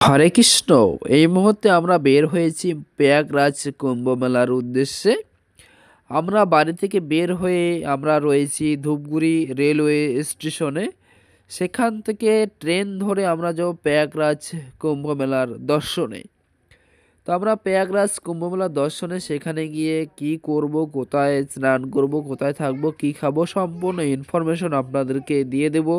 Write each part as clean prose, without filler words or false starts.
হরে কৃষ্ণ। এই মুহূর্তে আমরা বের হয়েছি প্রয়াগরাজ কুম্ভ মেলার উদ্দেশ্যে। আমরা বাড়ি থেকে বের হয়ে আমরা রয়েছি ধূপগুড়ি রেলওয়ে স্টেশনে। সেখান থেকে ট্রেন ধরে আমরা যাব প্রয়াগরাজ কুম্ভ মেলার দর্শনে। তো আমরা প্রয়াগরাজ কুম্ভ মেলার দর্শনে সেখানে গিয়ে কি করব, কোথায় স্নান করব, কোথায় থাকবো, কি খাবো, সম্পূর্ণ ইনফরমেশন আপনাদেরকে দিয়ে দেব।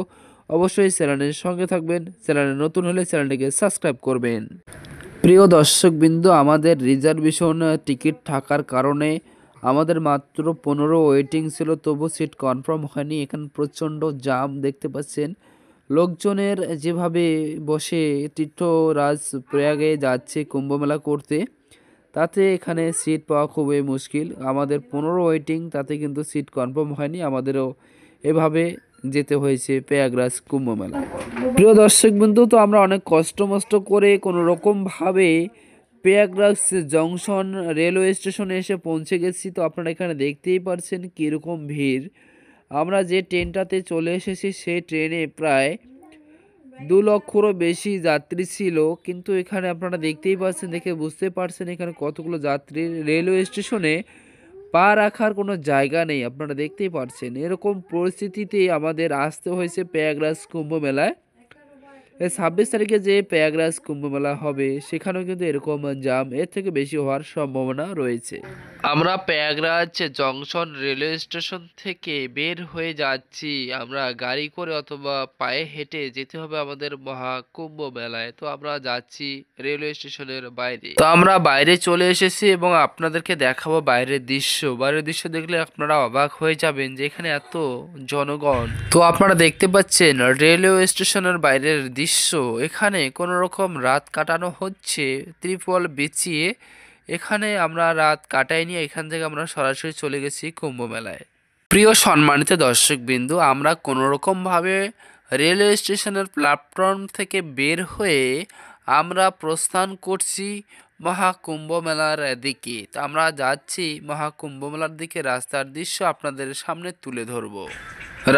অবশ্যই চ্যানেলের সঙ্গে থাকবেন। চ্যানেলে নতুন হলে চ্যানেলটিকে সাবস্ক্রাইব করবেন। প্রিয় দর্শকবৃন্দ, আমাদের রিজার্ভেশন টিকিট থাকার কারণে আমাদের মাত্র 15 ওয়েটিং ছিল, তবু সিট কনফার্ম হয়নি। এখানে প্রচণ্ড জাম দেখতে পাচ্ছেন। লোকজনের যেভাবে বসে তীর্থরাজ প্রয়াগে যাচ্ছে কুম্ভমেলা করতে, তাতে এখানে সিট পাওয়া খুবই মুশকিল। আমাদের 15 ওয়েটিং, তাতে কিন্তু সিট কনফার্ম হয়নি। আমাদেরও এভাবে যেতে হয়েছে প্রয়াগরাজ কুম্ভ মেলা। প্রিয় দর্শক বন্ধু, তো আমরা অনেক কষ্ট মষ্ট করে কোনো রকমভাবে প্রয়াগরাজ জংশন রেলওয়ে স্টেশনে এসে পৌঁছে গেছি। তো আপনারা এখানে দেখতেই পারছেন কীরকম ভিড়। আমরা যে ট্রেনটাতে চলে এসেছি সেই ট্রেনে প্রায় 2 লক্ষরও বেশি যাত্রী ছিল, কিন্তু এখানে আপনারা দেখতেই পাচ্ছেন, দেখে বুঝতে পারছেন এখানে কতগুলো যাত্রী। রেলওয়ে স্টেশনে পা রাখার কোনো জায়গা নেই, আপনারা দেখতেই পারছেন। এরকম পরিস্থিতিতে আমাদের আসতে হয়েছে প্রয়াগরাজ কুম্ভ মেলায়। 26 তারিখে যে প্রয়াগরাজ কুম্ভ মেলা হবে সেখানেও কিন্তু এরকম জাম, এর থেকে বেশি হওয়ার সম্ভাবনা রয়েছে। আমরা প্রয়াগরাজ জংশন রেলওয়ে স্টেশন থেকে বের হয়ে যাচ্ছি। আমরা গাড়ি করে অথবা পায়ে হেঁটে যেতে হবে আমাদের মহাকুম্ভ মেলায়। তো আমরা যাচ্ছি রেলওয়ে স্টেশনের বাইরে। তো আমরা বাইরে চলে এসেছি এবং আপনাদেরকে দেখাবো বাইরের দৃশ্য। বাইরের দৃশ্য দেখলে আপনারা অবাক হয়ে যাবেন যে এখানে এত জনগণ। তো আপনারা দেখতে পাচ্ছেন রেলওয়ে স্টেশনের বাইরের দৃশ্য। এখানে কোনো রকম রাত কাটানো হচ্ছে ত্রিপল বিছিয়ে। এখানে আমরা রাত কাটাইনি, এখান থেকে আমরা সরাসরি চলে গেছি কুম্ভ মেলায়। প্রিয় সম্মানিত দর্শকবৃন্দু, আমরা কোনোরকমভাবে রেলওয়ে স্টেশনের প্ল্যাটফর্ম থেকে বের হয়ে আমরা প্রস্থান করছি মহাকুম্ভ মেলার দিকে। তো আমরা যাচ্ছি মহাকুম্ভ মেলার দিকে। রাস্তার দৃশ্য আপনাদের সামনে তুলে ধরব।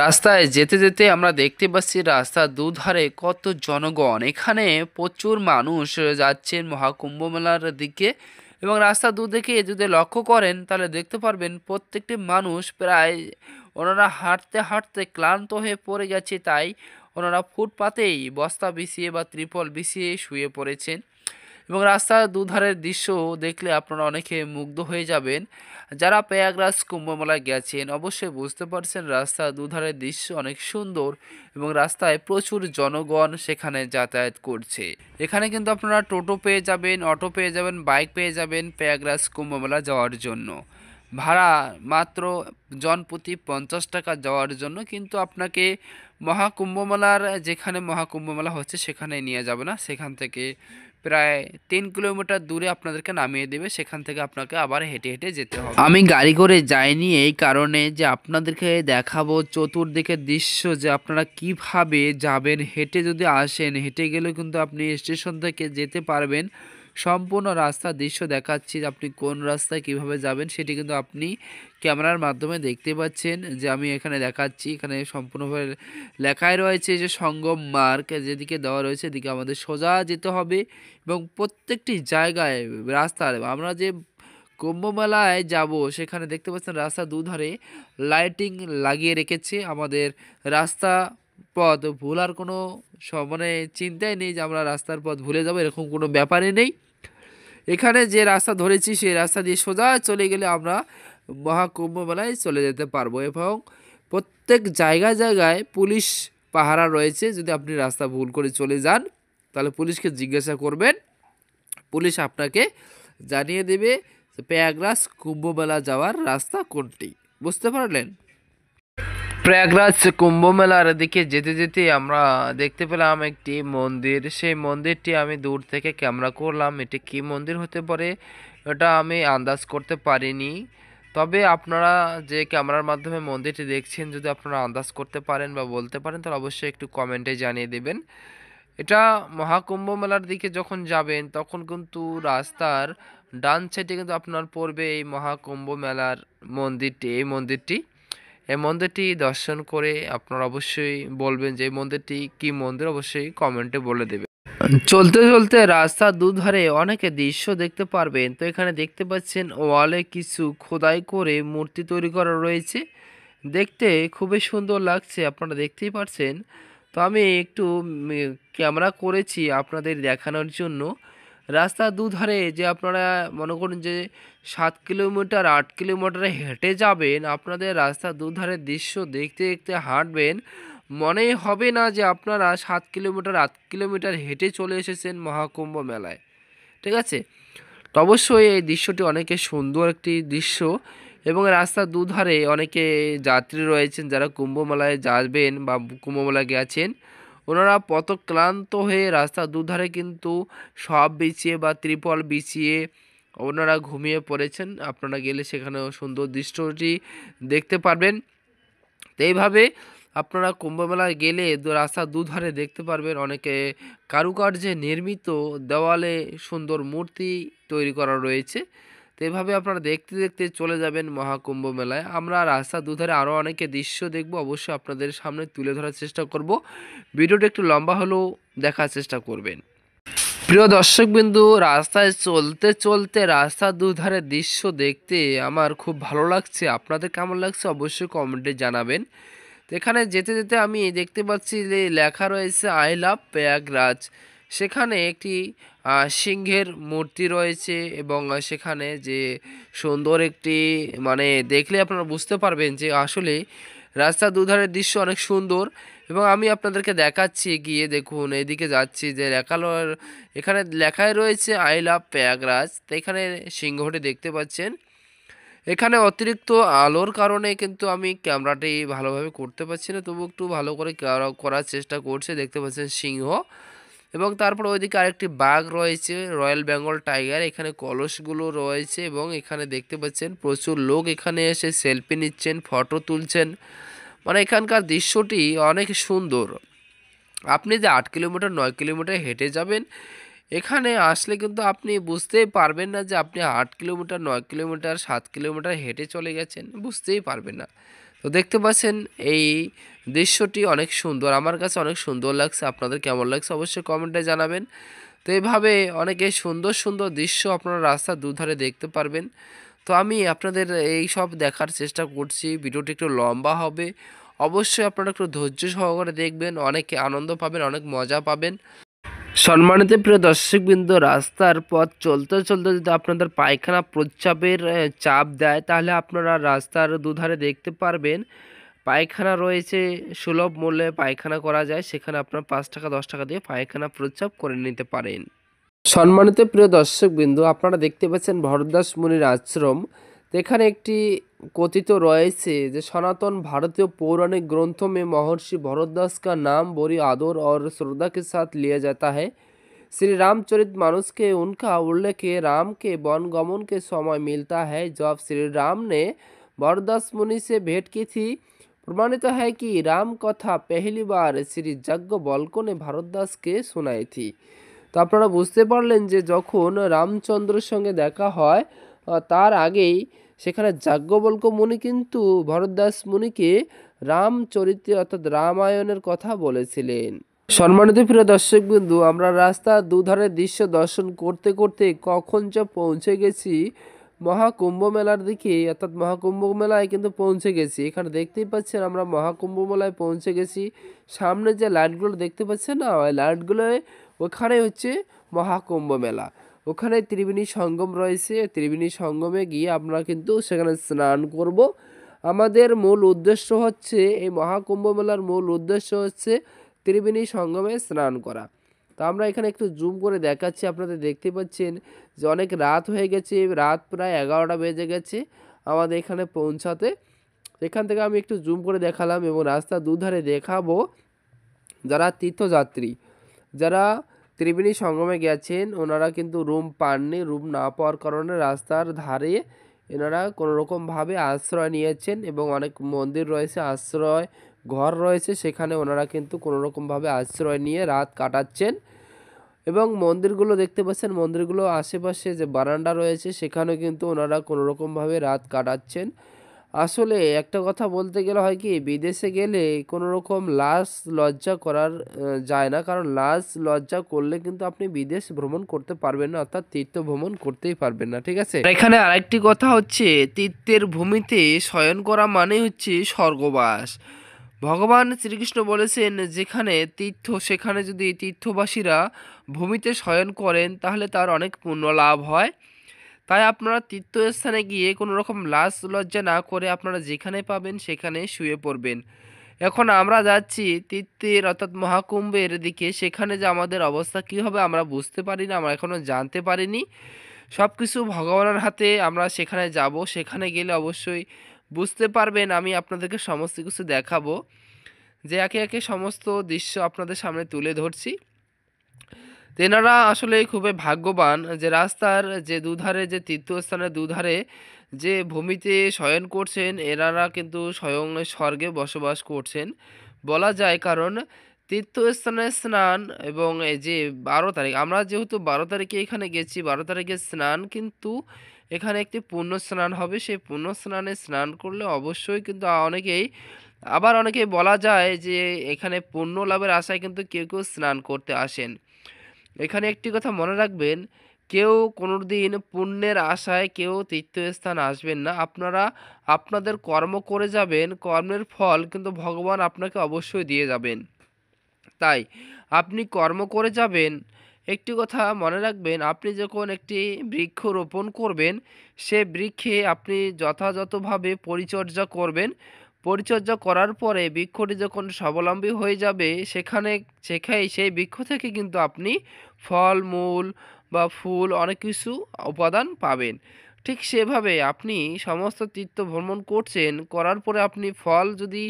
রাস্তায় যেতে যেতে আমরা দেখতে পাচ্ছি রাস্তার দুধারে কত জনগণ। এখানে প্রচুর মানুষ যাচ্ছেন মহাকুম্ভ মেলার দিকে এবং রাস্তার দুদিকে যদি লক্ষ্য করেন তাহলে দেখতে পারবেন প্রত্যেকটি মানুষ প্রায় ওনারা হাঁটতে হাঁটতে ক্লান্ত হয়ে পড়ে গেছে, তাই ওনারা ফুটপাতেই বস্তা বিছিয়ে বা ত্রিপল বিছিয়ে শুয়ে পড়েছেন। এবং রাস্তার দুধারের দৃশ্য দেখলে আপনারা অনেকে মুগ্ধ হয়ে যাবেন। যারা প্রয়াগরাজ কুম্ভমেলায় গেছেন অবশ্যই বুঝতে পারছেন রাস্তার দুধারের দৃশ্য অনেক সুন্দর এবং রাস্তায় প্রচুর জনগণ সেখানে যাতায়াত করছে। এখানে কিন্তু আপনারা টোটো পেয়ে যাবেন, অটো পেয়ে যাবেন, বাইক পেয়ে যাবেন প্রয়াগরাজ কুম্ভমেলা যাওয়ার জন্য। ভাড়া মাত্র জনপ্রতি 50 টাকা যাওয়ার জন্য, কিন্তু আপনাকে মহাকুম্ভমেলার যেখানে মহাকুম্ভমেলা হচ্ছে সেখানে নিয়ে যাবে না। সেখান থেকে প্রায় 3 কিলোমিটার দূরে আপনাদেরকে নামিয়ে দেবে, সেখান থেকে আপনাকে আবার হেঁটে হেঁটে যেতে হবে। আমি গাড়ি করে যাইনি এই কারণে যে আপনাদেরকে দেখাবো চতুর্দিকের দৃশ্য, যে আপনারা কিভাবে যাবেন। হেঁটে যদি আসেন, হেঁটে গেলেও কিন্তু আপনি স্টেশন থেকে যেতে পারবেন। সম্পূর্ণ রাস্তার দৃশ্য দেখাচ্ছি, আপনি কোন রাস্তায় কিভাবে যাবেন সেটি কিন্তু আপনি ক্যামেরার মাধ্যমে দেখতে পাচ্ছেন। যে আমি এখানে দেখাচ্ছি, এখানে সম্পূর্ণভাবে লেখাই রয়েছে যে সঙ্গম মার্গ যেদিকে দেওয়া রয়েছে এদিকে আমাদের সোজা যেতে হবে। এবং প্রত্যেকটি জায়গায় রাস্তার আমরা যে কুম্ভমেলায় যাব সেখানে দেখতে পাচ্ছেন রাস্তার দুধারে লাইটিং লাগিয়ে রেখেছে। আমাদের রাস্তা পথ ভুলার কোনো মানে চিন্তাই নেই যে আমরা রাস্তার পথ ভুলে যাব, এরকম কোনো ব্যাপারই নেই। এখানে যে রাস্তা ধরেছি সেই রাস্তা দিয়ে সোজা চলে গেলে আমরা মহাকুম্ভ মেলায় চলে যেতে পারবো। এবং প্রত্যেক জায়গায় জায়গায় পুলিশ পাহারা রয়েছে। যদি আপনি রাস্তা ভুল করে চলে যান তাহলে পুলিশকে জিজ্ঞাসা করবেন, পুলিশ আপনাকে জানিয়ে দেবে প্রয়াগরাজ কুম্ভ মেলা যাওয়ার রাস্তা কোনটি। বুঝতে পারলেন? প্রয়াগরাজ কুম্ভ মেলার দিকে যেতে যেতে আমরা দেখতে পেলাম একটি মন্দির। সেই মন্দিরটি আমি দূর থেকে ক্যামেরা করলাম। এটি কী মন্দির হতে পারে এটা আমি আন্দাজ করতে পারিনি। তবে আপনারা যে ক্যামেরার মাধ্যমে মন্দিরটি দেখছেন, যদি আপনারা আন্দাজ করতে পারেন বা বলতে পারেন তাহলে অবশ্যই একটু কমেন্টে জানিয়ে দেবেন। এটা মহাকুম্ভ মেলার দিকে যখন যাবেন তখন কিন্তু রাস্তার ডান সাইডে কিন্তু আপনার পড়বে এই মহাকুম্ভ মেলার মন্দিরটি। এই মন্দিরটি দর্শন করে আপনারা অবশ্যই বলবেন যে এই মন্দিরটি কী মন্দির, অবশ্যই কমেন্টে বলে দেবেন। চলতে চলতে রাস্তার দুধারে অনেকে দৃশ্য দেখতে পারবেন। তো এখানে দেখতে পাচ্ছেন ওয়ালে কিছু খোদাই করে মূর্তি তৈরি করা রয়েছে, দেখতে খুবই সুন্দর লাগছে, আপনারা দেখতেই পাচ্ছেন। তো আমি একটু ক্যামেরা করেছি আপনাদের দেখানোর জন্য। রাস্তার দুধারে যে আপনারা মনে করুন যে 7 কিলোমিটার 8 কিলোমিটারে হেঁটে যাবেন, আপনাদের রাস্তার দুধারে দৃশ্য দেখতে দেখতে হাঁটবেন, মনেই হবে না যে আপনারা 7 কিলোমিটার 8 কিলোমিটার হেঁটে চলে এসেছেন মহাকুম্ভ মেলায়। ঠিক আছে, তো অবশ্যই এই দৃশ্যটি অনেকে সুন্দর একটি দৃশ্য, এবং রাস্তার দুধারে অনেকে যাত্রী রয়েছেন যারা কুম্ভ মেলায় যাবেন বা কুম্ভ মেলায় গেছেন। ওনারা পথ ক্লান্ত হয়ে রাস্তার দুধারে কিন্তু সব বিছিয়ে বা ত্রিপল বিছিয়ে ওনারা ঘুমিয়ে পড়েছেন। আপনারা গেলে সেখানেও সুন্দর দৃশ্যটি দেখতে পারবেন। তো এইভাবে আপনারা কুম্ভমেলায় গেলে রাস্তার দুধারে দেখতে পারবেন অনেকে কারুকার্যে নির্মিত দেওয়ালে সুন্দর মূর্তি তৈরি করা রয়েছে। তো এভাবে আপনারা দেখতে দেখতে চলে যাবেন মহাকুম্ভ মেলায়। আমরা রাস্তার দুধারে আরও অনেকে দৃশ্য দেখব, অবশ্যই আপনাদের সামনে তুলে ধরার চেষ্টা করব। ভিডিওটা একটু লম্বা হলেও দেখার চেষ্টা করবেন। প্রিয় দর্শকবিন্দু, রাস্তায় চলতে চলতে রাস্তার দুধারে দৃশ্য দেখতে আমার খুব ভালো লাগছে। আপনাদের কেমন লাগছে অবশ্যই কমেন্টে জানাবেন। তো এখানে যেতে যেতে আমি দেখতে পাচ্ছি যে লেখা রয়েছে আই লাভ প্রয়াগরাজ। সেখানে একটি সিংহের মূর্তি রয়েছে, এবং সেখানে যে সুন্দর একটি মানে দেখলে আপনারা বুঝতে পারবেন যে আসলে রাস্তার দুধারের দৃশ্য অনেক সুন্দর। এবং আমি আপনাদেরকে দেখাচ্ছি, গিয়ে দেখুন এইদিকে যাচ্ছি যে লেখালোর এখানে লেখায় রয়েছে আই লাভ প্রয়াগরাজ। তো এখানে সিংহটি দেখতে পাচ্ছেন। এখানে অতিরিক্ত আলোর কারণে কিন্তু আমি ক্যামেরাটি ভালোভাবে করতে পারছি না, তবু একটু ভালো করে করার চেষ্টা করছে। দেখতে পাচ্ছেন সিংহ, এবং তারপর ওইদিকে আরেকটি বাঘ রয়েছে, রয়্যাল বেঙ্গল টাইগার। এখানে কলসগুলো রয়েছে, এবং এখানে দেখতে পাচ্ছেন প্রচুর লোক এখানে এসে সেলফি নিচ্ছেন, ফটো তুলছেন। মানে এখানকার দৃশ্যটি অনেক সুন্দর। আপনি যে 8 কিলোমিটার 9 কিলোমিটার হেঁটে যাবেন, এখানে আসলে কিন্তু আপনি বুঝতেই পারবেন না যে আপনি 8 কিলোমিটার 9 কিলোমিটার 7 কিলোমিটার হেঁটে চলে গেছেন, বুঝতেই পারবেন না। তো দেখতে পাচ্ছেন এই দৃশ্যটি অনেক সুন্দর, আমার কাছে অনেক সুন্দর লাগছে। আপনাদের কেমন লাগছে অবশ্যই কমেন্টে জানাবেন। তো এইভাবে অনেকে সুন্দর সুন্দর দৃশ্য আপনারা রাস্তার দুধারে দেখতে পারবেন। তো আমি আপনাদের এই সব দেখার চেষ্টা করছি। ভিডিওটি একটু লম্বা হবে, অবশ্যই আপনারা একটু ধৈর্য সহকারে দেখবেন, অনেক আনন্দ পাবেন, অনেক মজা পাবেন। সম্মানিত প্রিয় দর্শকবৃন্দ, রাস্তার পথ চলতে চলতে যদি আপনাদের পায়খানা প্রস্রাবের চাপ দেয়, তাহলে আপনারা রাস্তার দুধারে দেখতে পারবেন পায়খানা রয়েছে। সুলভ মূল্যে পায়খানা করা যায়, সেখানে আপনার 5 টাকা 10 টাকা দিয়ে পায়খানা প্রস্রাব করে নিতে পারেন। সম্মানিত প্রিয় দর্শকবৃন্দ, আপনারা দেখতে পাচ্ছেন ভরতদাস মুনির আশ্রম। তো এখানে একটি কথিত রয়েছে যে सनातन भारतीय पौराणिक ग्रंथों में महर्षि भरतदास का नाम बड़ी आदर और श्रद्धा के साथ लिया जाता है। श्री रामचरितमानस के उनका उल्लेख राम के वन गमन के समय मिलता है, जब श्री राम ने भरतदास मुनि से भेंट की थी। प्रमाणित है कि राम कथा पहली बार श्री याज्ञवल्क्य ने भरतदास के सुनाई थी। তো আপনারা বুঝতে পারলেন যে যখন রামচন্দ্রের সঙ্গে দেখা হয় তার আগেই সেখানে যাজ্ঞবল্ক্য মুনি কিন্তু ভরতদাস মুনিকে রামচরিত্র অর্থাৎ রামায়ণের কথা বলেছিলেন। সম্মানিত প্রিয় দর্শকবৃন্দু, আমরা রাস্তার দুধারে দৃশ্য দর্শন করতে করতে কখন যে পৌঁছে গেছি মহাকুম্ভ মেলার দিকে, অর্থাৎ মহাকুম্ভ মেলায় কিন্তু পৌঁছে গেছি। এখানে দেখতেই পাচ্ছেন আমরা মহাকুম্ভ মেলায় পৌঁছে গেছি। সামনে যে লাইটগুলো দেখতে পাচ্ছেন না, ওই লাইটগুলোয় ওখানে হচ্ছে মহাকুম্ভ মেলা। ওখানে ত্রিবেণী সঙ্গম রয়েছে, ত্রিবেণী সঙ্গমে গিয়ে আমরা কিন্তু সেখানে স্নান করব। আমাদের মূল উদ্দেশ্য হচ্ছে এই মহাকুম্ভ মেলার মূল উদ্দেশ্য হচ্ছে ত্রিবেণী সঙ্গমে স্নান করা। তো আমরা এখানে একটু জুম করে দেখাচ্ছি, আপনাদের দেখতে পাচ্ছেন যে অনেক রাত হয়ে গেছে, রাত প্রায় 11টা বেজে গেছে আমাদের এখানে পৌঁছাতে। এখান থেকে আমি একটু জুম করে দেখালাম, এবং রাস্তার দুধারে দেখাবো যারা তীর্থযাত্রী, যারা ত্রিবেণী সঙ্গমে গেছেন, ওনারা কিন্তু রুম পাননি। রুম না পাওয়ার কারণে রাস্তার ধারে এনারা কোনোরকমভাবে আশ্রয় নিয়েছেন, এবং অনেক মন্দির রয়েছে, আশ্রয় ঘর রয়েছে, সেখানে ওনারা কিন্তু কোনোরকমভাবে আশ্রয় নিয়ে রাত কাটাচ্ছেন। এবং মন্দিরগুলো দেখতে পাচ্ছেন, মন্দিরগুলো আশেপাশে যে বারান্দা রয়েছে সেখানেও কিন্তু ওনারা কোনোরকমভাবে রাত কাটাচ্ছেন। আসলে একটা কথা বলতে গেলে হয় কি, বিদেশে গেলে কোনো রকম লাজ লজ্জা করার যায় না, কারণ লাজ লজ্জা করলে কিন্তু আপনি বিদেশ ভ্রমণ করতে পারবেন না, অর্থাৎ তীর্থ ভ্রমণ করতেই পারবেন না, ঠিক আছে। আর এখানে আরেকটি কথা হচ্ছে, তীর্থের ভূমিতে শয়ন করা মানে হচ্ছে স্বর্গবাস। ভগবান শ্রীকৃষ্ণ বলেছেন, যেখানে তীর্থ সেখানে যদি তীর্থবাসীরা ভূমিতে শয়ন করেন তাহলে তার অনেক পুণ্য লাভ হয়। তাই আপনারা তীর্থস্থানে গিয়ে কোনো রকম লাজ লজ্জা না করে আপনারা যেখানে পাবেন সেখানে শুয়ে পড়বেন। এখন আমরা যাচ্ছি তীর্থের অর্থাৎ মহাকুম্ভের দিকে, সেখানে যে আমাদের অবস্থা কী হবে আমরা বুঝতে পারি না, আমরা এখনও জানতে পারিনি। সব কিছু ভগবানের হাতে। আমরা সেখানে যাব, সেখানে গেলে অবশ্যই বুঝতে পারবেন। আমি আপনাদেরকে সমস্ত কিছু দেখাবো, যে একে একে সমস্ত দৃশ্য আপনাদের সামনে তুলে ধরছি। তেনারা আসলে খুবই ভাগ্যবান, যে রাস্তার যে দুধারে, যে তীর্থস্থানের দুধারে যে ভূমিতে শয়ন করছেন, এনারা কিন্তু স্বয়ং স্বর্গে বসবাস করছেন বলা যায়। কারণ তীর্থস্থানে স্নান, এবং এই যে 12 তারিখ, আমরা যেহেতু 12 তারিখে এখানে গেছি, 12 তারিখে স্নান কিন্তু এখানে একটি পুণ্য স্নান হবে। সেই পুণ্য স্নানে স্নান করলে অবশ্যই কিন্তু অনেকেই বলা যায় যে এখানে পুণ্য লাভের আশায় কিন্তু কেউ কেউ স্নান করতে আসেন। এখানে একটি কথা মনে রাখবেন, কেউ কোনোদিন পুণ্যের আশায় কেউ তীর্থস্থান আসবেন না। আপনারা আপনাদের কর্ম করে যাবেন, কর্মের ফল কিন্তু ভগবান আপনাকে অবশ্যই দিয়ে যাবেন। তাই আপনি কর্ম করে যাবেন। একটি কথা মনে রাখবেন, আপনি যখন একটি বৃক্ষ রোপণ করবেন, সে বৃক্ষে আপনি যথাযথভাবে পরিচর্যা করবেন। পরিচর্যা করার পরে বৃক্ষটি যখন স্বাবলম্বী হয়ে যাবে, সেই বৃক্ষ থেকে কিন্তু আপনি ফল মূল বা ফুল অনেক কিছু উপাদান পাবেন। ঠিক সেভাবে আপনি সমস্ত তীর্থ ভ্রমণ করছেন, করার পরে আপনি ফল যদি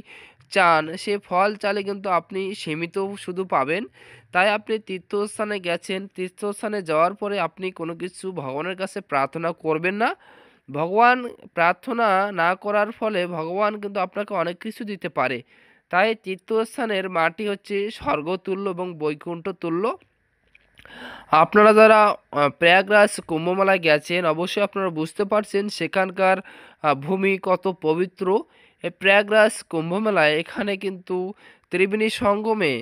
চান, সে ফল চাইলে কিন্তু আপনি সীমিত শুধু পাবেন। তাই আপনি তীর্থস্থানে গেছেন, তীর্থস্থানে যাওয়ার পরে আপনি কোনো কিছু ভগবানের কাছে প্রার্থনা করবেন না। ভগবান প্রার্থনা না করার ফলে ভগবান কিন্তু আপনাকে অনেক কিছু দিতে পারে। তাই তীর্থস্থানের মাটি হচ্ছে স্বর্গতুল্য এবং বৈকুণ্ঠ তুল্য। আপনারা যারা প্রয়াগরাজ কুম্ভমেলায় গেছেন, অবশ্যই আপনারা বুঝতে পারছেন সেখানকার ভূমি কত পবিত্র। এই প্রয়াগরাজ কুম্ভমেলায় এখানে কিন্তু ত্রিবেণী সঙ্গমে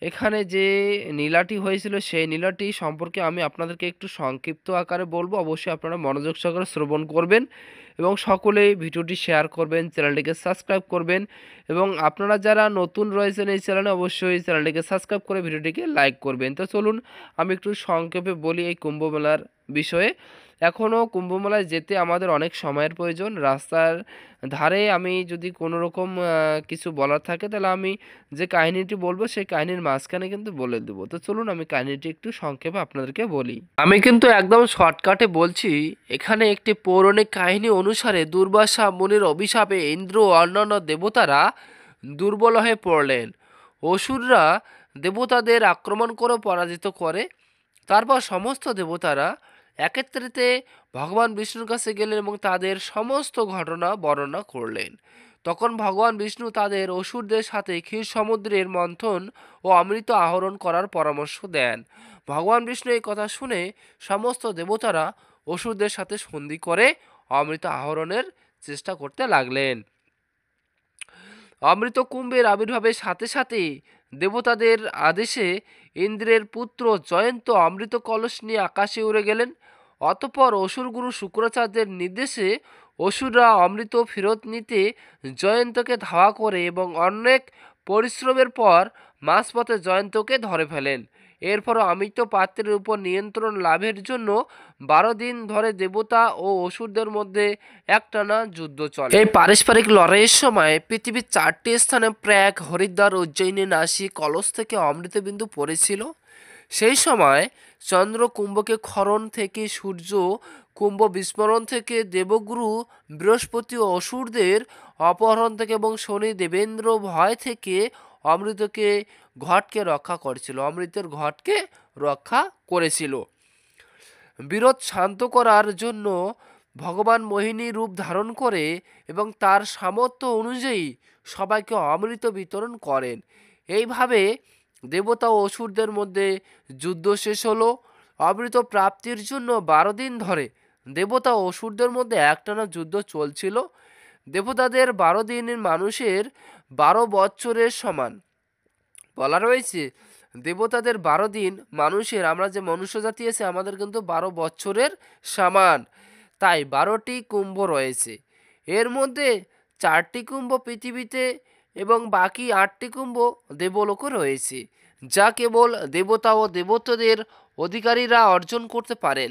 এখানে যে নীলাটি হয়েছিল, সেই নীলাটি সম্পর্কে আমি আপনাদেরকে একটু সংক্ষিপ্ত আকারে বলবো। অবশ্যই আপনারা মনোযোগ সহকারে শ্রবণ করবেন এবং সকলেই ভিডিওটি শেয়ার করবেন, চ্যানেলটিকে সাবস্ক্রাইব করবেন, এবং আপনারা যারা নতুন রয়েছেন এই চ্যানেলে অবশ্যই চ্যানেলটিকে সাবস্ক্রাইব করে ভিডিওটিকে লাইক করবেন। তো চলুন আমি একটু সংক্ষেপে বলি এই কুম্ভ মেলার বিষয়ে। এখনও কুম্ভ মেলায় যেতে আমাদের অনেক সময়ের প্রয়োজন। রাস্তার ধারে আমি যদি কোনো রকম কিছু বলার থাকে, তাহলে আমি যে কাহিনীটি বলবো সেই কাহিনীর মাঝখানে কিন্তু বলে দেবো। তো চলুন আমি কাহিনীটি একটু সংক্ষেপে আপনাদেরকে বলি। আমি কিন্তু একদম শর্টকাটে বলছি। এখানে একটি পৌরাণিক কাহিনী অনুসারে দুর্বাসা মুনির অভিশাপে ইন্দ্র ও অন্যান্য দেবতারা দুর্বল হয়ে পড়লেন। অসুররা দেবতাদের আক্রমণ করে পরাজিত করে। তারপর সমস্ত দেবতারা একত্রিতে ভগবান বিষ্ণুর কাছে গেলেন এবং তাদের সমস্ত ঘটনা বর্ণনা করলেন। তখন ভগবান বিষ্ণু তাদের অসুরদের সাথে ক্ষীর সমুদ্রের মন্থন ও অমৃত আহরণ করার পরামর্শ দেন। ভগবান বিষ্ণু এই কথা শুনে সমস্ত দেবতারা অসুরদের সাথে সন্ধি করে অমৃত আহরণের চেষ্টা করতে লাগলেন। অমৃত কুম্ভের আবির্ভাবের সাথে সাথে দেবতাদের আদেশে ইন্দ্রের পুত্র জয়ন্ত অমৃত কলস নিয়ে আকাশে উড়ে গেলেন। অতঃপর অসুরগুরু শুক্রাচার্যের নির্দেশে অসুররা অমৃত ফেরত নিতে জয়ন্তকে ধাওয়া করে এবং অনেক পরিশ্রমের পর মাঝপথে জয়ন্তকে ধরে ফেলেন। এরপর অমৃত পাত্রের উপর নিয়ন্ত্রণ লাভের জন্য 12 দিন ধরে দেবতা ও অসুরদের মধ্যে একটানা যুদ্ধ চলে। এই পারস্পরিক লড়াইয়ের সময় পৃথিবীর 4টি স্থানে প্রয়াগ, হরিদ্বার, উজ্জয়িনী, নাসিক, কলস থেকে অমৃতবিন্দু পড়েছিল। সেই সময় চন্দ্র কুম্ভকে ক্ষরণ থেকে, সূর্য কুম্ভ বিস্মরণ থেকে, দেবগুরু বৃহস্পতি ও অসুরদের অপহরণ থেকে এবং শনি দেবেন্দ্র ভয় থেকে অমৃতের ঘটকে রক্ষা করেছিল। বিরোধ শান্ত করার জন্য ভগবান মোহিনী রূপ ধারণ করে এবং তার সামর্থ্য অনুযায়ী সবাইকে অমৃত বিতরণ করেন। এইভাবে দেবতা ও অসুরদের মধ্যে যুদ্ধ শেষ হলো। অমৃত প্রাপ্তির জন্য 12 দিন ধরে দেবতা ও অসুরদের মধ্যে একটানা যুদ্ধ চলছিল। দেবতাদের 12 দিন মানুষের 12 বৎসরের সমান। বলা রয়েছে দেবতাদের 12 দিন মানুষের, আমরা যে মনুষ্য জাতি আছে আমাদের কিন্তু 12 বৎসরের সমান। তাই 12টি কুম্ভ রয়েছে। এর মধ্যে 4টি কুম্ভ পৃথিবীতে এবং বাকি 8টি কুম্ভ দেবলোকে রয়েছে, যা কেবল দেবতা ও দেবতাদের অধিকারীরা অর্জন করতে পারেন।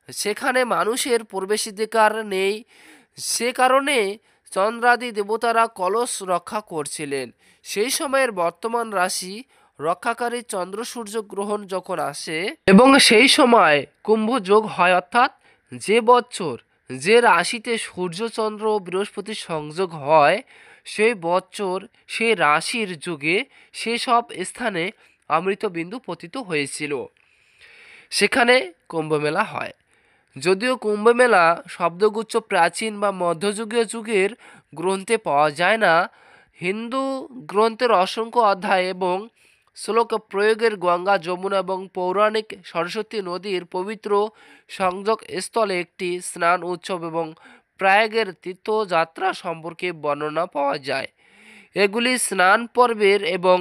সেখানে মানুষের প্রবেশাধিকার নেই। সে কারণে চন্দ্রাদি দেবতারা কলস রক্ষা করছিলেন। সেই সময়ের বর্তমান রাশি রক্ষাকারী চন্দ্র সূর্য গ্রহণ যখন আসে এবং সেই সময় কুম্ভ যোগ হয়, অর্থাৎ যে বছর যে রাশিতে সূর্য চন্দ্র ও বৃহস্পতির সংযোগ হয় সেই বছর সেই রাশির যুগে সেসব স্থানে অমৃত বিন্দু পতিত হয়েছিল, সেখানে কুম্ভমেলা হয়। যদিও কুম্ভমেলা শব্দগুচ্ছ প্রাচীন বা মধ্যযুগীয় যুগের গ্রন্থে পাওয়া যায় না, হিন্দু গ্রন্থের অসংখ্য অধ্যায় এবং শ্লোক প্রয়োগের গঙ্গা যমুনা এবং পৌরাণিক সরস্বতী নদীর পবিত্র সংযোগ স্থলে একটি স্নান উৎসব এবং প্রয়াগের তীর্থযাত্রা সম্পর্কে বর্ণনা পাওয়া যায়। এগুলি স্নান পর্বের এবং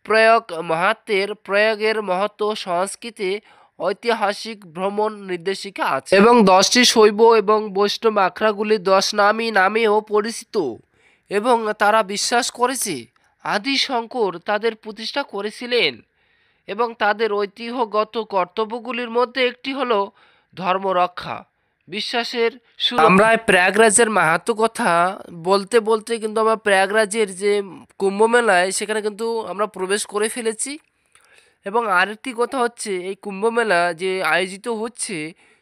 প্রয়াগ মাহাত্ম্যের, প্রয়াগের মহত্ব সংস্কৃতি ঐতিহাসিক ভ্রমণ নির্দেশিকা আছে এবং 10টি শৈব এবং বৈষ্ণব আখড়াগুলি 10 নামেও পরিচিত এবং তারা বিশ্বাস করেছে আদি শঙ্কর তাদের প্রতিষ্ঠা করেছিলেন এবং তাদের ঐতিহ্যগত কর্তব্যগুলির মধ্যে একটি হলো ধর্ম রক্ষা, বিশ্বাসের সুরক্ষা। আমরা প্রয়াগরাজের মাহাত্ম্য কথা বলতে বলতে কিন্তু আমরা প্রয়াগরাজের যে কুম্ভ মেলায় সেখানে কিন্তু আমরা প্রবেশ করে ফেলেছি। এবং আরেকটি কথা হচ্ছে, এই কুম্ভ মেলা যে আয়োজিত হচ্ছে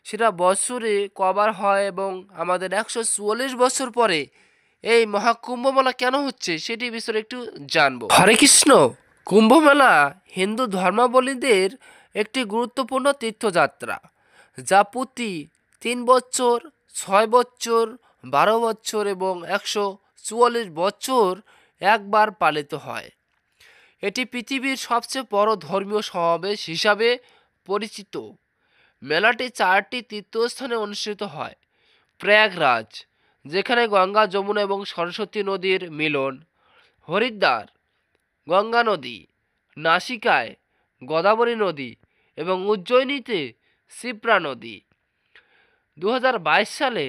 সেটা বছরে কবার হয় এবং আমাদের 144 বছর পরে এই মহাকুম্ভ মেলা কেন হচ্ছে সেটি বিষয়ে একটু জানবো। হরে কৃষ্ণ। কুম্ভ মেলা হিন্দু ধর্মাবলম্বীদের একটি গুরুত্বপূর্ণ তীর্থযাত্রা, যা প্রতি 3 বছর, 6 বছর, 12 বছর এবং 144 বছর একবার পালিত হয়। এটি পৃথিবীর সবচেয়ে বড় ধর্মীয় সমাবেশ হিসাবে পরিচিত। মেলাটি 4টি তীর্থস্থানে অনুষ্ঠিত হয়। প্রয়াগরাজ, যেখানে গঙ্গা যমুনা এবং সরস্বতী নদীর মিলন; হরিদ্বার, গঙ্গা নদী; নাসিকায় গোদাবরী নদী এবং উজ্জয়িনীতে শিপ্রা নদী। 2022 সালে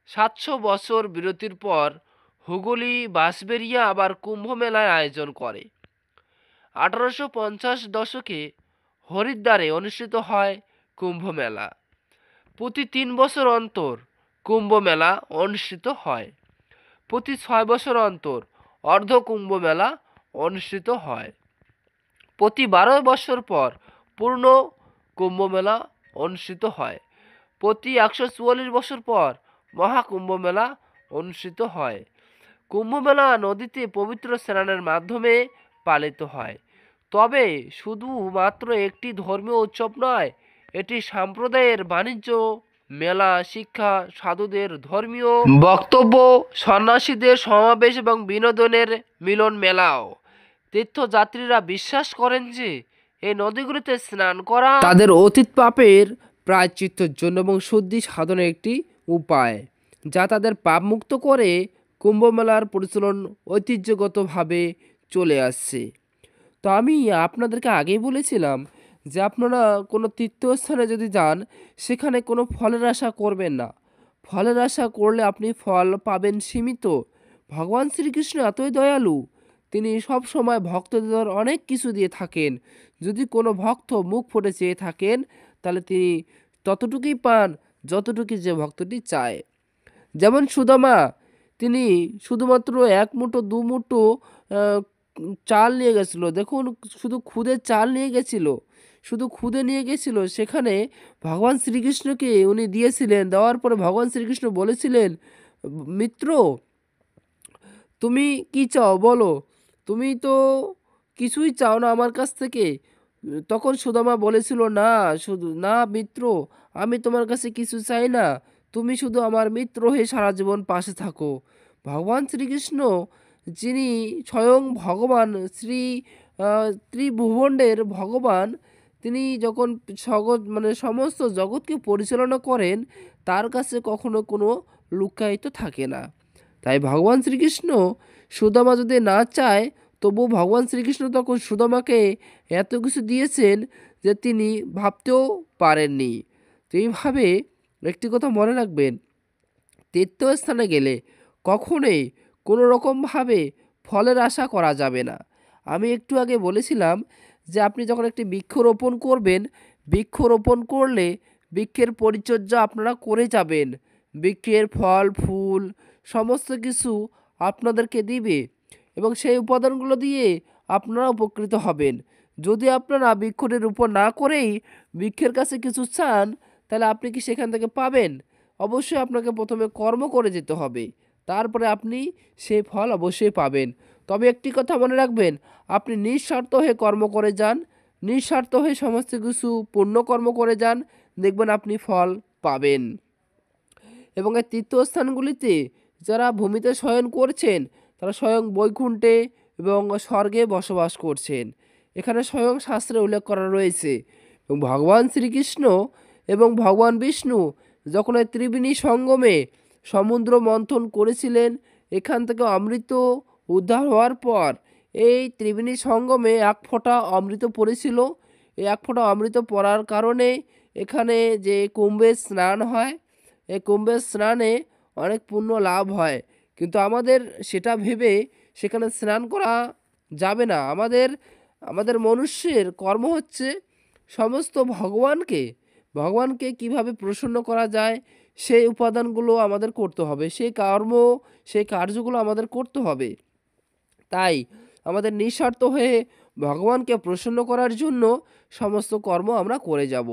700 বছর বিরতির পর হুগলি বাঁশবেড়িয়া আবার কুম্ভ মেলার আয়োজন করে। 1850 দশকে হরিদ্বারে অনুষ্ঠিত হয় কুম্ভ মেলা। প্রতি 3 বছর অন্তর কুম্ভ মেলা অনুষ্ঠিত হয়। প্রতি 6 বছর অন্তর অর্ধ কুম্ভ মেলা অনুষ্ঠিত হয়। প্রতি 12 বছর পর পূর্ণ কুম্ভ মেলা অনুষ্ঠিত হয়। প্রতি 144 বছর পর মহাকুম্ভ মেলা অনুষ্ঠিত হয়। কুম্ভ মেলা নদীতে পবিত্র স্নানের মাধ্যমে পালিত হয়। তবে শুধুমাত্র একটি ধর্মীয় উৎসব নয়, এটি সম্প্রদায়ের বাণিজ্য মেলা, শিক্ষা, সাধুদের ধর্মীয় বক্তব্য, সন্ন্যাসীদের সমাবেশ এবং বিনোদনের মিলন মেলাও। তীর্থযাত্রীরা বিশ্বাস করেন যে এই নদীগুলিতে স্নান করা তাদের অতীত পাপের প্রায়শ্চিত্তের জন্য এবং শুদ্ধি সাধনের একটি উপায়, যা তাদের পাপ মুক্ত করে। কুম্ভমেলার পরিচালন ঐতিহ্যগতভাবে চলে আসছে। তো আমি আপনাদেরকে আগেই বলেছিলাম যে আপনারা কোনো তীর্থস্থানে যদি যান সেখানে কোনো ফলের আশা করবেন না। ফলের আশা করলে আপনি ফল পাবেন সীমিত। ভগবান শ্রীকৃষ্ণ এতই দয়ালু, তিনি সব সময় ভক্তদের অনেক কিছু দিয়ে থাকেন। যদি কোনো ভক্ত মুখ ফুটে চেয়ে থাকেন তাহলে তিনি ততটুকুই পান যতটুকু যে ভক্তটি চায়। যেমন সুদামা, তিনি শুধুমাত্র 1 মুঠো 2 মুঠো চাল নিয়ে গেছিলো। দেখুন, শুধু খুদে চাল নিয়ে গেছিল, শুধু খুদে নিয়ে গেছিল। সেখানে ভগবান শ্রীকৃষ্ণকে উনি দিয়েছিলেন। দেওয়ার পরে ভগবান শ্রীকৃষ্ণ বলেছিলেন, মিত্র তুমি কি চাও বলো, তুমি তো কিছুই চাও না আমার কাছ থেকে। তখন সুদামা বলেছিল, না মিত্র, আমি তোমার কাছে কিছু চাই না, তুমি শুধু আমার মিত্র হয়ে সারা জীবন পাশে থাকো। ভগবান শ্রীকৃষ্ণ, যিনি স্বয়ং ভগবান, ত্রিভুবনের ভগবান, তিনি যখন সমস্ত জগৎকে পরিচালনা করেন, তার কাছে কখনো কোনো লুক্কায়িত থাকে না। তাই ভগবান শ্রীকৃষ্ণ সুদামা যদি না চায়, তবু ভগবান শ্রীকৃষ্ণ তখন সুদামাকে এত কিছু দিয়েছেন যে তিনি ভাবতেও পারেননি। তো এইভাবে একটি কথা মনে রাখবেন, তীর্থস্থানে গেলে কখনোই কোনো রকমভাবে ফলের আশা করা যাবে না। আমি একটু আগে বলেছিলাম যে আপনি যখন একটি বৃক্ষরোপণ করবেন, বৃক্ষরোপণ করলে বৃক্ষের পরিচর্যা আপনারা করে যাবেন, বৃক্ষের ফল ফুল সমস্ত কিছু আপনাদেরকে দিবে এবং সেই উপাদানগুলো দিয়ে আপনারা উপকৃত হবেন। যদি আপনারা বৃক্ষের উপর না করেই বৃক্ষের কাছে কিছু চান, তাহলে আপনি কি সেখান থেকে পাবেন? অবশ্যই আপনাকে প্রথমে কর্ম করে যেতে হবে, তারপরে আপনি সেই ফল অবশ্যই পাবেন। তবে একটি কথা মনে রাখবেন, আপনি নিঃস্বার্থ হয়ে কর্ম করে যান, নিঃস্বার্থ হয়ে সমস্ত কিছু পুণ্যকর্ম করে যান, দেখবেন আপনি ফল পাবেন। এবং এই তীর্থস্থানগুলিতে যারা ভূমিতে শয়ন করছেন, তারা স্বয়ং বৈকুণ্ঠে এবং স্বর্গে বসবাস করছেন। এখানে স্বয়ং শাস্ত্রে উল্লেখ করা রয়েছে। এবং ভগবান শ্রীকৃষ্ণ এবং ভগবান বিষ্ণু যখন এই ত্রিবেণী সঙ্গমে সমুদ্র মন্থন করেছিলেন, এখান থেকে অমৃত উদ্ধার হওয়ার পর এই ত্রিবেণী সঙ্গমে এক ফোঁটা অমৃত পড়েছিল। এই এক ফোঁটা অমৃত পড়ার কারণে এখানে যে কুম্ভে স্নান হয়, এই কুম্ভের স্নানে অনেক পুণ্য লাভ হয়। কিন্তু আমাদের সেটা ভেবে সেখানে স্নান করা যাবে না। আমাদের মনুষ্যের কর্ম হচ্ছে সমস্ত ভগবানকে কিভাবে প্রসন্ন করা যায় সেই উপাদানগুলো আমাদের করতে হবে, সেই কার্যগুলো আমাদের করতে হবে। তাই আমাদের নিঃস্বার্থ হয়ে ভগবানকে প্রসন্ন করার জন্য সমস্ত কর্ম আমরা করে যাব।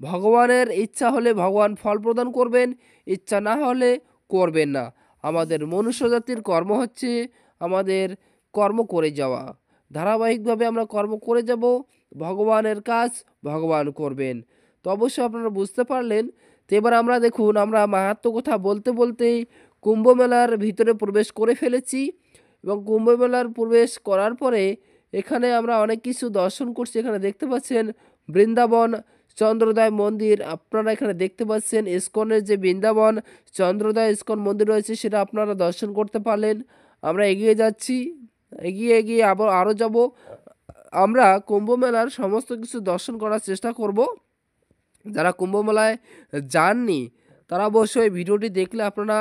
ভগবানের ইচ্ছা হলে ভগবান ফল প্রদান করবেন, ইচ্ছা না হলে করবেন না। আমাদের মনুষ্য জাতির কর্ম হচ্ছে আমাদের কর্ম করে যাওয়া। ধারাবাহিকভাবে আমরা কর্ম করে যাব, ভগবানের কাজ ভগবান করবেন। তো অবশ্যই আপনারা বুঝতে পারলেন। তো এবার আমরা দেখুন, আমরা মাহাত্ম্য কথা বলতে বলতেই কুম্ভ মেলার ভিতরে প্রবেশ করে ফেলেছি। এবং কুম্ভ মেলার প্রবেশ করার পরে এখানে আমরা অনেক কিছু দর্শন করছি। এখানে দেখতে পাচ্ছেন বৃন্দাবন চন্দ্রোদয় মন্দির, আপনারা এখানে দেখতে পাচ্ছেন ইস্কনের যে বৃন্দাবন চন্দ্রোদয় ইস্কন মন্দির রয়েছে, সেটা আপনারা দর্শন করতে পারলেন। আমরা এগিয়ে যাচ্ছি, এগিয়ে আবার আরও যাব। আমরা কুম্ভ মেলার সমস্ত কিছু দর্শন করার চেষ্টা করব। যারা কুম্ভ মেলায় যাননি তারা অবশ্যই ভিডিওটি দেখলে আপনারা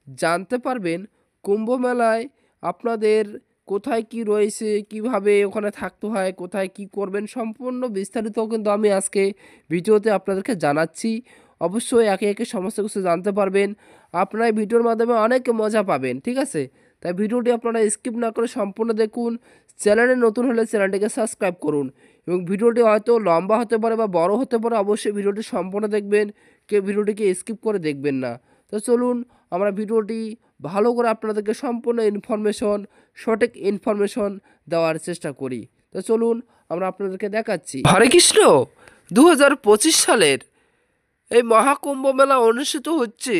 জানতে পারবেন কুম্ভ মেলায় আপনাদের কোথায় কি রয়েছে, কিভাবে ওখানে থাকতে হয়, কোথায় কি করবেন, সম্পূর্ণ বিস্তারিত কিন্তু আমি আজকে ভিডিওতে আপনাদেরকে জানাচ্ছি। অবশ্যই একে একে সমস্ত কিছু জানতে পারবেন। আপনারা এই ভিডিওর মাধ্যমে অনেক মজা পাবেন, ঠিক আছে? তাই ভিডিওটি আপনারা স্কিপ না করে সম্পূর্ণ দেখুন। চ্যানেলে নতুন হলে চ্যানেলটিকে সাবস্ক্রাইব করুন। এবং ভিডিওটি হয়তো লম্বা হতে পারে বা বড় হতে পারে, অবশ্যই ভিডিওটি সম্পূর্ণ দেখবেন, কেউ ভিডিওটিকে স্কিপ করে দেখবেন না। তো চলুন আমরা ভিডিওটি ভালো করে আপনাদেরকে সম্পূর্ণ সঠিক ইনফরমেশন দেওয়ার চেষ্টা করি। তো চলুন আমরা আপনাদেরকে দেখাচ্ছি। হরে কৃষ্ণ। 2025 সালের এই মহাকুম্ভ মেলা অনুষ্ঠিত হচ্ছে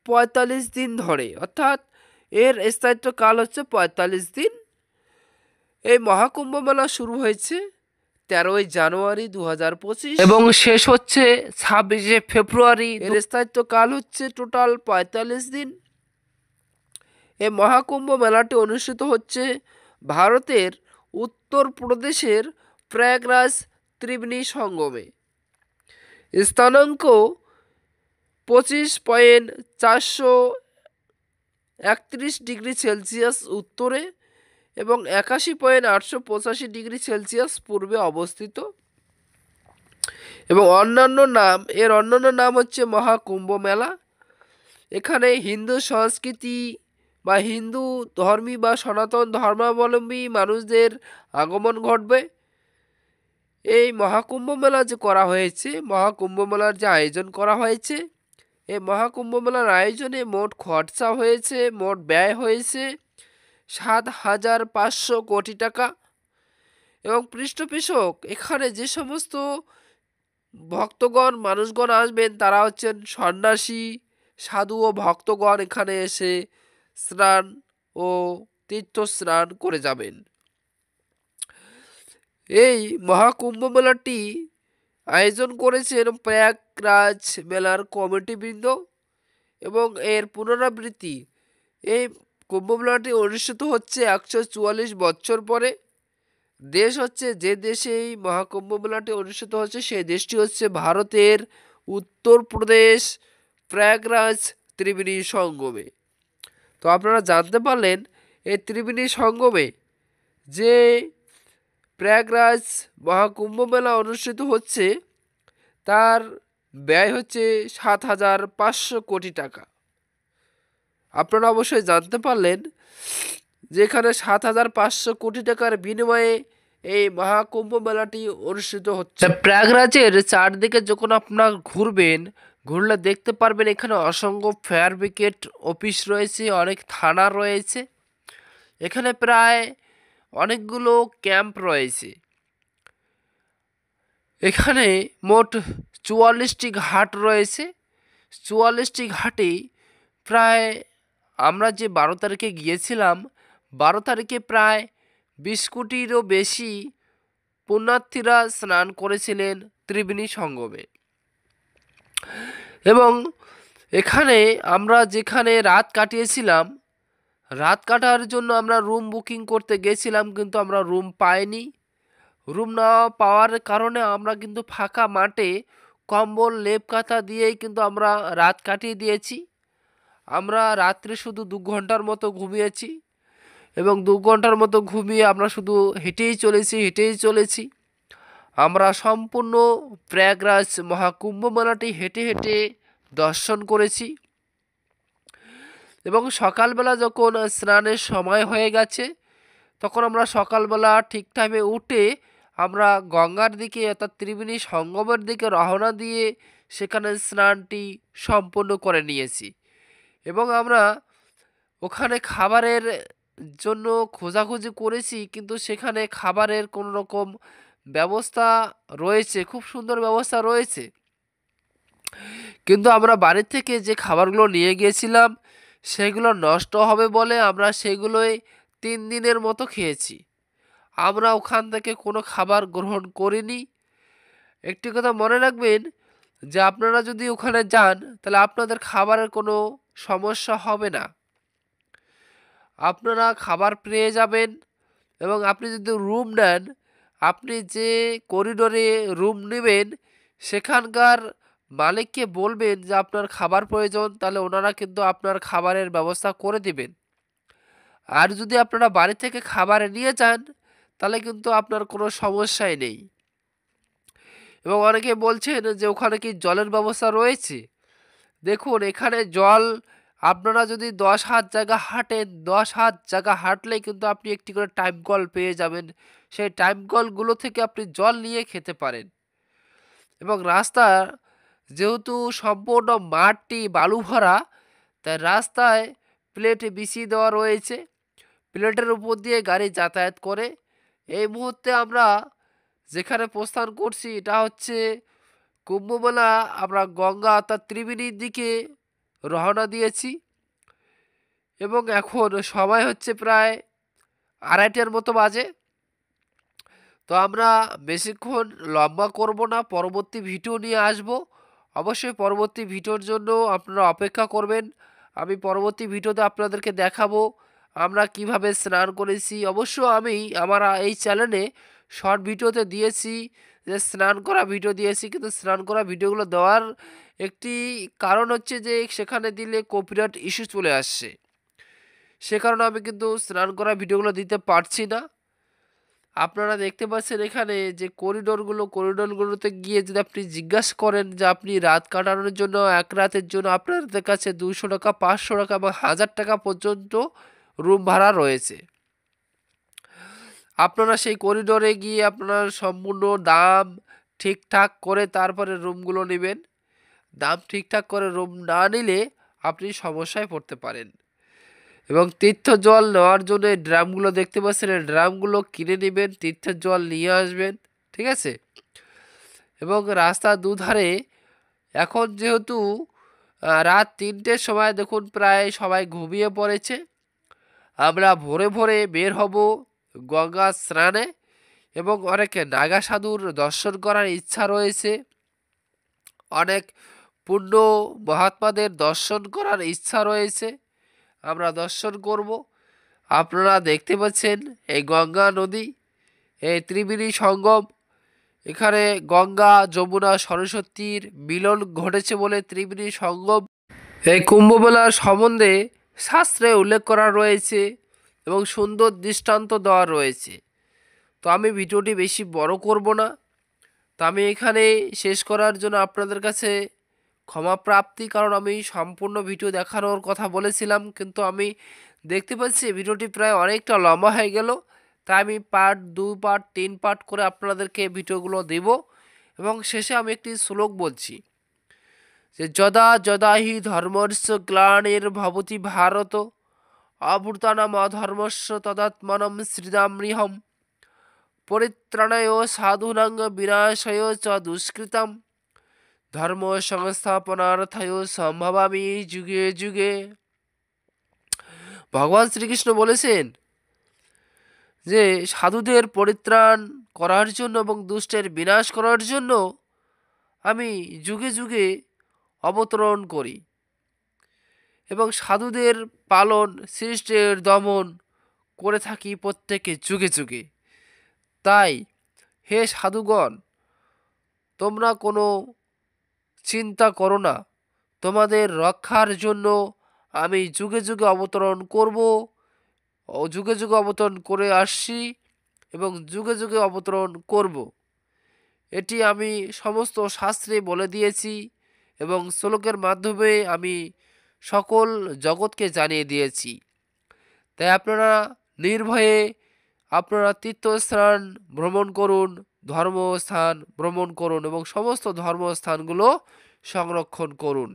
45 দিন ধরে, অর্থাৎ এর স্থায়িত্ব কাল হচ্ছে 45 দিন। এই মহাকুম্ভ মেলা শুরু হয়েছে 13ই জানুয়ারি 2025 এবং শেষ হচ্ছে 26শে ফেব্রুয়ারি। এর স্থায়িত্ব কাল হচ্ছে টোটাল 45 দিন। এই মহাকুম্ভ মেলাটি অনুষ্ঠিত হচ্ছে ভারতের উত্তরপ্রদেশের প্রয়াগরাজ ত্রিবেণী সঙ্গমে। স্থানাঙ্ক 25.431 ডিগ্রি সেলসিয়াস উত্তরে এবং 81.885 ডিগ্রি সেলসিয়াস পূর্বে অবস্থিত। এবং এর অন্যান্য নাম হচ্ছে মহাকুম্ভ মেলা। এখানে হিন্দু সংস্কৃতি বা হিন্দু ধর্মী বা সনাতন ধর্মাবলম্বী মানুষদের আগমন ঘটবে। এই মহাকুম্ভ মেলা যে করা হয়েছে, মহাকুম্ভ মেলার যে আয়োজন করা হয়েছে, এই মহাকুম্ভ মেলার আয়োজনে মোট খরচা হয়েছে, মোট ব্যয় হয়েছে 7,500 কোটি টাকা। এবং পৃষ্ঠপোষক এখানে যে সমস্ত মানুষগণ আসবেন তারা হচ্ছেন সন্ন্যাসী, সাধু ও ভক্তগণ এখানে এসে স্নান ও তীর্থ স্নান করে যাবেন। এই মহাকুম্ভ মেলাটি আয়োজন করেছেন প্রয়াগরাজ মেলার কমিটিবৃন্দ এবং এর পুনরাবৃত্তি এই কুম্ভমেলাটি অনুষ্ঠিত হচ্ছে 144 বছর পরে। দেশ হচ্ছে, যে দেশে এই মহাকুম্ভ মেলাটি অনুষ্ঠিত হচ্ছে সেই দেশটি হচ্ছে ভারতের উত্তরপ্রদেশ প্রয়াগরাজ ত্রিবেণী সঙ্গমে। তো আপনারা জানতে পারলেন এই ত্রিবেণী সঙ্গমে যে প্রয়াগরাজ মহাকুম্ভ মেলা অনুষ্ঠিত হচ্ছে তার ব্যয় হচ্ছে 7,500 কোটি টাকা। আপনারা অবশ্যই জানতে পারলেন যেখানে 7,500 কোটি টাকার বিনিময়ে এই মহাকুম্ভ মেলাটি অনুষ্ঠিত হচ্ছে। প্রয়াগরাজের চারদিকে যখন আপনারা ঘুরবেন, ঘুরলে দেখতে পারবেন এখানে অসংখ্য ফায়ার ব্রিগেড অফিস রয়েছে, অনেক থানা রয়েছে, এখানে প্রায় অনেকগুলো ক্যাম্প রয়েছে। এখানে মোট 44টি ঘাট রয়েছে। 44টি ঘাটে প্রায় আমরা যে 12 তারিখে গিয়েছিলাম, 12 তারিখে প্রায় 20 কোটিরও বেশি পুণ্যার্থীরা স্নান করেছিলেন ত্রিবেণী সঙ্গমে। এবং এখানে আমরা যেখানে রাত কাটিয়েছিলাম, রাত কাটার জন্য আমরা রুম বুকিং করতে গেছিলাম, কিন্তু আমরা রুম পাইনি। রুম না পাওয়ার কারণে আমরা কিন্তু ফাঁকা মাঠে কম্বল লেপ কাঁথা দিয়েই কিন্তু আমরা রাত কাটিয়ে দিয়েছি। আমরা রাত্রে শুধু 2 ঘন্টার মতো ঘুমিয়েছি, এবং 2 ঘন্টার মতো ঘুমিয়ে আমরা শুধু হেঁটেই চলেছি। আমরা সম্পূর্ণ প্রয়াগরাজ মহাকুম্ভ মেলাটি হেঁটে হেঁটে দর্শন করেছি। এবং সকালবেলা যখন স্নানের সময় হয়ে গেছে, তখন আমরা সকালবেলা ঠিক টাইমে উঠে আমরা গঙ্গার দিকে অর্থাৎ ত্রিবেণী সঙ্গমের দিকে রওনা দিয়ে সেখানে স্নানটি সম্পন্ন করে নিয়েছি। এবং আমরা ওখানে খাবারের জন্য খোঁজাখুঁজি করেছি, কিন্তু সেখানে খাবারের কোনো রকম ব্যবস্থা রয়েছে, খুব সুন্দর ব্যবস্থা রয়েছে, কিন্তু আমরা বাড়ির থেকে যে খাবারগুলো নিয়ে গিয়েছিলাম সেগুলো নষ্ট হবে বলে আমরা সেগুলোই 3 দিনের মতো খেয়েছি। আমরা ওখান থেকে কোনো খাবার গ্রহণ করিনি। একটি কথা মনে রাখবেন যে আপনারা যদি ওখানে যান তাহলে আপনাদের খাবারের কোনো সমস্যা হবে না, আপনারা খাবার পেয়ে যাবেন। এবং আপনি যদি রুম নেন, আপনি যে করিডোরে রুম নেবেন সেখানকার মালিককে বলবেন যে আপনার খাবার প্রয়োজন, তাহলে ওনারা কিন্তু আপনার খাবারের ব্যবস্থা করে দিবেন। আর যদি আপনারা বাড়ি থেকে খাবার নিয়ে যান তাহলে কিন্তু আপনার কোনো সমস্যাই নেই। এবং অনেকে বলছেন যে ওখানে কি জলের ব্যবস্থা রয়েছে। দেখুন, এখানে জল আপনারা যদি 10 হাত জায়গা হাঁটেন, 10 হাত জায়গা হাঁটলেই কিন্তু আপনি একটি করে টাইম কল পেয়ে যাবেন। সেই টাইম কলগুলো থেকে আপনি জল নিয়ে খেতে পারেন। এবং রাস্তা যেহেতু সম্পূর্ণ মাটি বালু ভরা, তাই রাস্তায় প্লেট বিছিয়ে দেওয়া রয়েছে, প্লেটের উপর দিয়ে গাড়ি যাতায়াত করে। এই মুহূর্তে আমরা যেখানে প্রস্থান করছি এটা হচ্ছে কুম্ভমেলা। আমরা গঙ্গা অর্থাৎ ত্রিবেণীর দিকে রওনা দিয়েছি, এবং এখন সময় হচ্ছে প্রায় 2:30টার মতো বাজে। তো আমরা বেশিক্ষণ লম্বা করব না, পরবর্তী ভিডিও নিয়ে আসব। অবশ্যই পরবর্তী ভিডিওর জন্য আপনারা অপেক্ষা করবেন। আমি পরবর্তী ভিডিওতে আপনাদেরকে দেখাবো আমরা কিভাবে স্নান করেছি। অবশ্য আমি আমার এই চ্যানেলে শর্ট ভিডিওতে দিয়েছি যে স্নান করা ভিডিও দিয়েছি, কিন্তু স্নান করা ভিডিওগুলো দেওয়ার একটি কারণ হচ্ছে যে সেখানে দিলে কপিরাইট ইস্যু চলে আসছে, সে কারণে আমি কিন্তু স্নান করা ভিডিওগুলো দিতে পারছি না। আপনারা দেখতে পাচ্ছেন এখানে যে করিডোরগুলোতে গিয়ে যদি আপনি জিজ্ঞাসা করেন যে আপনি রাত কাটানোর জন্য, এক রাতের জন্য আপনাদের কাছে 200 টাকা, 500 টাকা বা 1000 টাকা পর্যন্ত রুম ভাড়া রয়েছে। আপনারা সেই করিডোরে গিয়ে আপনার সম্পূর্ণ দাম ঠিকঠাক করে তারপরে রুমগুলো নেবেন। দাম ঠিকঠাক করে রুম না নিলে আপনি সমস্যায় পড়তে পারেন। এবং তীর্থ জল নেওয়ার জন্য এই ড্রামগুলো দেখতে পাচ্ছেন, এই ড্রামগুলো কিনে নেবেন, তীর্থের জল নিয়ে আসবেন, ঠিক আছে। এবং রাস্তার দুধারে এখন যেহেতু রাত 3টের সময়, দেখুন প্রায় সবাই ঘুমিয়ে পড়েছে। আমরা ভোরে ভোরে বের হব গঙ্গা স্নানে, এবং অনেক নাগা সাধুর দর্শন করার ইচ্ছা রয়েছে, অনেক পুণ্য মহাত্মাদের দর্শন করার ইচ্ছা রয়েছে। আমরা দর্শন করব। আপনারা দেখতে পাচ্ছেন এই গঙ্গা নদী, এই ত্রিবেণী সঙ্গম। এখানে গঙ্গা, যমুনা, সরস্বতীর মিলন ঘটেছে বলে ত্রিবেণী সঙ্গম। এই কুম্ভমেলার সম্বন্ধে শাস্ত্রে উল্লেখ করা রয়েছে এবং সুন্দর দৃষ্টান্ত দেওয়া রয়েছে। তো আমি ভিডিওটি বেশি বড় করব না। তো আমি এখানে শেষ করার জন্য আপনাদের কাছে ক্ষমা প্রাপ্তি, কারণ আমি সম্পূর্ণ ভিডিও দেখানোর কথা বলেছিলাম, কিন্তু আমি দেখতে পাচ্ছি ভিডিওটি প্রায় অনেকটা লম্বা হয়ে গেল। তাই আমি পার্ট 2, পার্ট 3 পার্ট করে আপনাদেরকে ভিডিওগুলো দেব। এবং শেষে আমি একটি শ্লোক বলছি যে যদা যদা হি ধর্মস্য গ্লানির্ভবতি ভারত অভূতানাম অধর্মস্য তদাত্মনম শ্রীরামৃহম পরিত্রাণায় সাধুনাং বিনাশায় চ দুষ্কৃতম ধর্ম সংস্থাপনার্থায় সম্ভবামি যুগে যুগে। ভগবান শ্রীকৃষ্ণ বলেছেন যে সাধুদের পরিত্রাণ করার জন্য এবং দুষ্টের বিনাশ করার জন্য আমি যুগে যুগে অবতরণ করি এবং সাধুদের পালন, সৃষ্টের দমন করে থাকি প্রত্যেকে যুগে যুগে। তাই হে সাধুগণ, তোমরা কোনো চিন্তা করো না, তোমাদের রক্ষার জন্য আমি যুগে যুগে অবতরণ করব ও যুগে যুগে অবতরণ করে আসছি এবং যুগে যুগে অবতরণ করব। এটি আমি সমস্ত শাস্ত্রে বলে দিয়েছি এবং শ্লোকের মাধ্যমে আমি সকল জগৎকে জানিয়ে দিয়েছি। তাই আপনারা নির্ভয়ে আপনারা তীর্থস্থান ভ্রমণ করুন, ধর্মস্থান ভ্রমণ করুন এবং সমস্ত ধর্মস্থানগুলো সংরক্ষণ করুন।